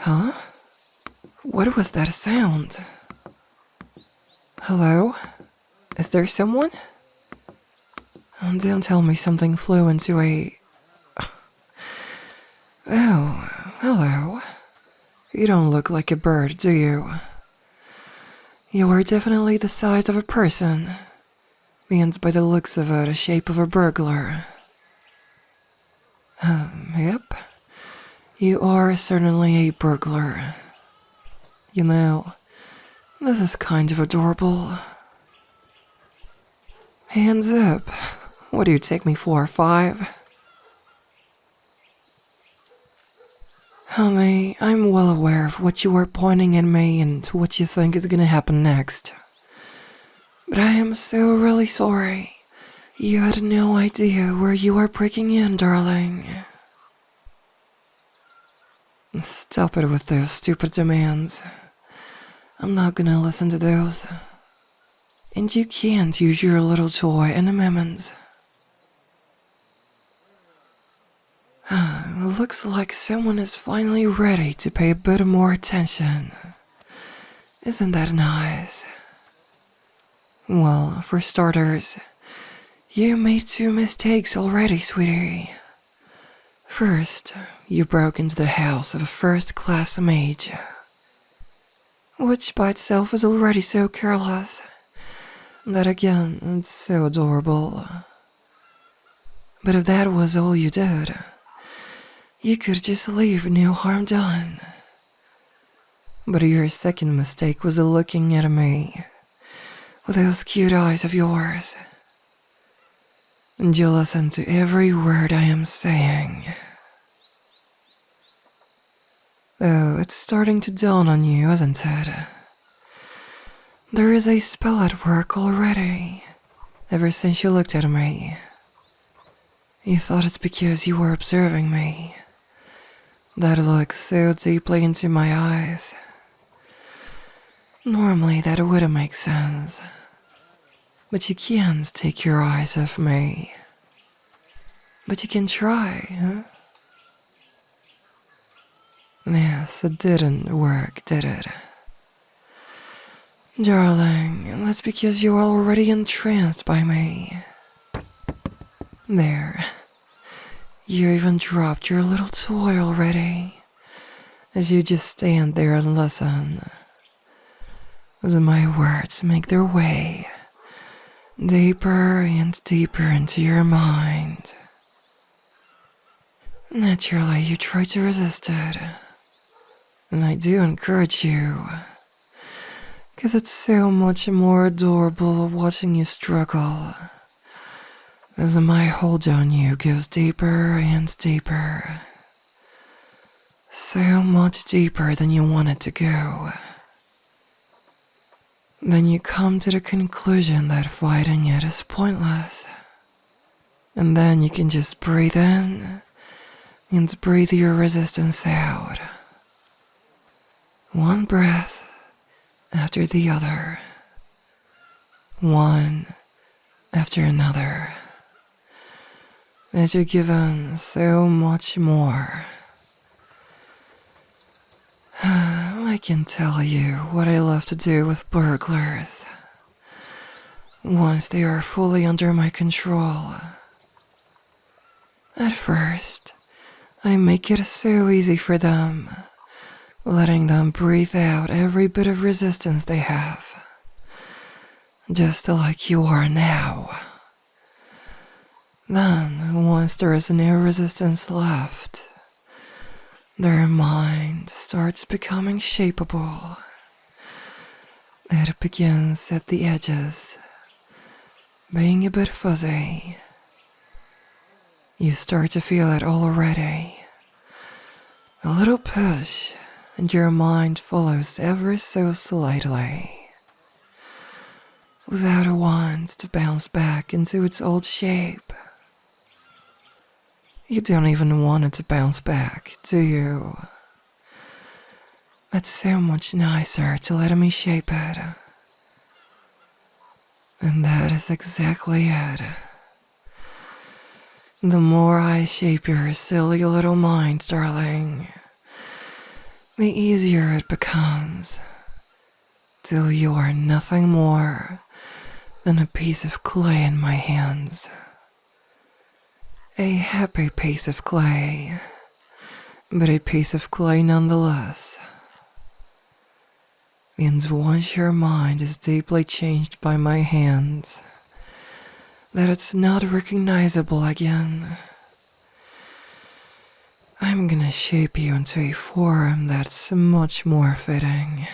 Huh? What was that sound? Hello? Is there someone? Don't tell me something flew into a... Oh, hello. You don't look like a bird, do you? You are definitely the size of a person, and by the looks of it, the shape of a burglar. Yep. You are certainly a burglar. You know, this is kind of adorable. Hands up. What do you take me for, 5? Honey, I'm well aware of what you are pointing at me and what you think is gonna happen next. But I am so really sorry. You had no idea where you are breaking in, darling. Stop it with those stupid demands. I'm not gonna listen to those. And you can't use your little toy and amendments. Looks like someone is finally ready to pay a bit more attention. Isn't that nice? Well, for starters, you made 2 mistakes already, sweetie. First, you broke into the house of a first-class mage, which by itself is already so careless. That again, it's so adorable. But if that was all you did, you could just leave, no harm done. But your second mistake was looking at me with those cute eyes of yours. And you listen to every word I am saying. Oh, it's starting to dawn on you, isn't it? There is a spell at work already, ever since you looked at me. You thought it's because you were observing me. That look so deeply into my eyes. Normally that wouldn't make sense. But you can't take your eyes off me. But you can try, huh? Yes, it didn't work, did it? Darling, that's because you're already entranced by me. There. You even dropped your little toy already, as you just stand there and listen, as my words make their way deeper and deeper into your mind. Naturally, you try to resist it, and I do encourage you, because it's so much more adorable watching you struggle, as my hold on you goes deeper and deeper. So much deeper than you want it to go. Then you come to the conclusion that fighting it is pointless. And then you can just breathe in and breathe your resistance out. One breath after the other. One after another. As you're given so much more. I can tell you what I love to do with burglars. Once they are fully under my control. At first, I make it so easy for them, letting them breathe out every bit of resistance they have. Just like you are now. Then, once there is no resistance left, their mind starts becoming shapeable. It begins at the edges, being a bit fuzzy. You start to feel it already. A little push, and your mind follows ever so slightly. Without a want to bounce back into its old shape. You don't even want it to bounce back, do you? It's so much nicer to let me shape it. And that is exactly it. The more I shape your silly little mind, darling, the easier it becomes, till you are nothing more than a piece of clay in my hands. A happy piece of clay, but a piece of clay nonetheless. And once your mind is deeply changed by my hands, that it's not recognizable again, I'm gonna shape you into a form that's much more fitting.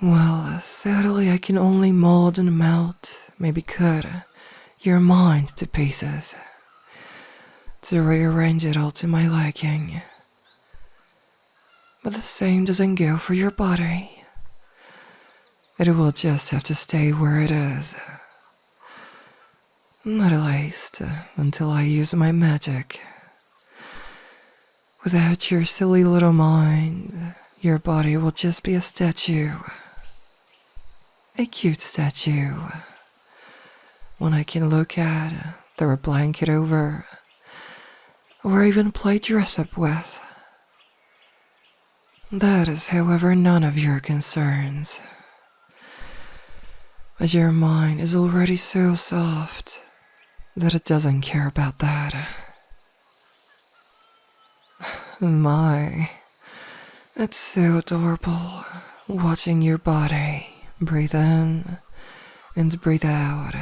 Well, sadly I can only mold and melt, maybe cut, your mind to pieces, to rearrange it all to my liking. But the same doesn't go for your body. It will just have to stay where it is. Not at least until I use my magic. Without your silly little mind, your body will just be a statue. A cute statue. One I can look at, throw a blanket over, or even play dress up with. That is, however, none of your concerns. As your mind is already so soft that it doesn't care about that. My, it's so adorable watching your body breathe in and breathe out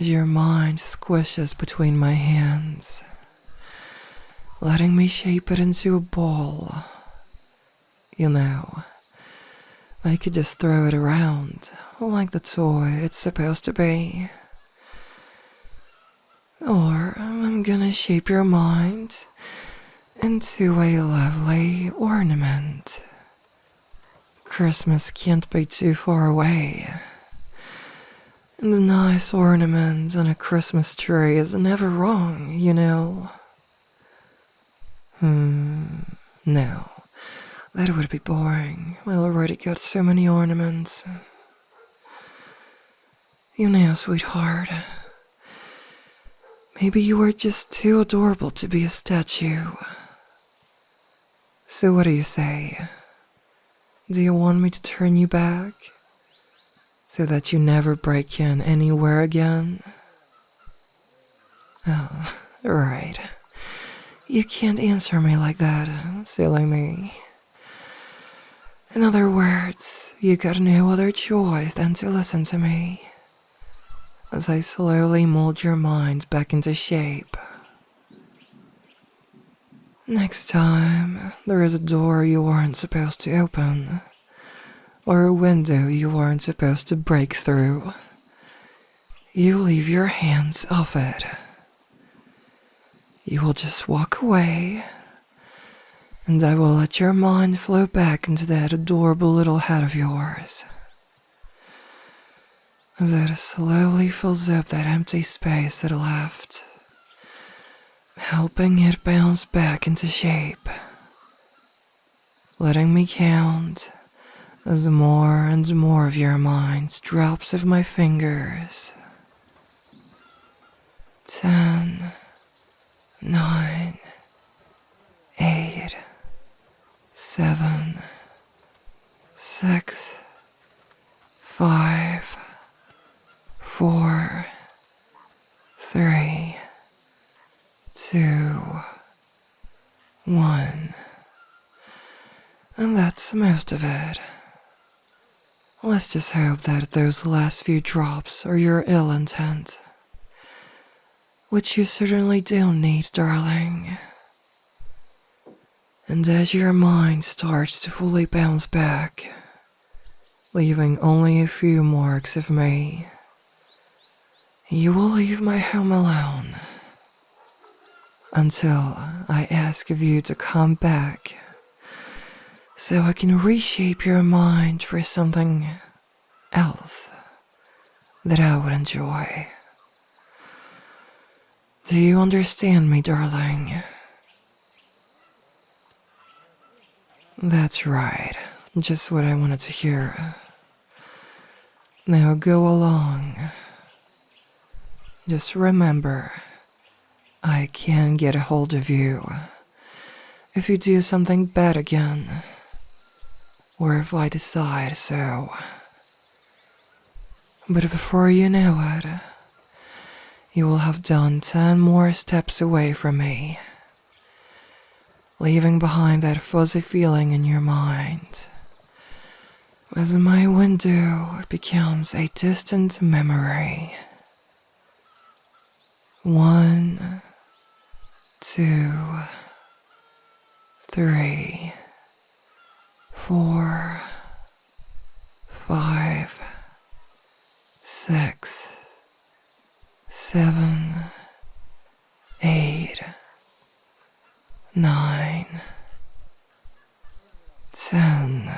as your mind squishes between my hands, letting me shape it into a ball. You know, I could just throw it around like the toy it's supposed to be. Or I'm gonna shape your mind into a lovely ornament. Christmas can't be too far away. And a nice ornament on a Christmas tree is never wrong, you know. No. That would be boring. I already got so many ornaments. You know, sweetheart, maybe you are just too adorable to be a statue. So what do you say? Do you want me to turn you back, so that you never break in anywhere again? Oh, right. You can't answer me like that, silly me. In other words, you got no other choice than to listen to me, as I slowly mold your mind back into shape. Next time, there is a door you aren't supposed to open, or a window you aren't supposed to break through, you leave your hands off it. You will just walk away, and I will let your mind flow back into that adorable little head of yours, as it slowly fills up that empty space that left, helping it bounce back into shape, letting me count as more and more of your mind drops off my fingers. 10, 9, 8, 7, 6, 5, 4, 3, 2, 1. And that's most of it. Let's just hope that those last few drops are your ill intent, which you certainly don't need, darling. And as your mind starts to fully bounce back, leaving only a few marks of me, you will leave my home alone until I ask of you to come back, so I can reshape your mind for something else that I would enjoy. Do you understand me, darling? That's right, just what I wanted to hear. Now go along. Just remember, I can get a hold of you if you do something bad again, or if I decide so. But before you know it, you will have done 10 more steps away from me, leaving behind that fuzzy feeling in your mind, as my window becomes a distant memory. 1, 2, 3, 4, 5, 6, 7, 8, 9, 10.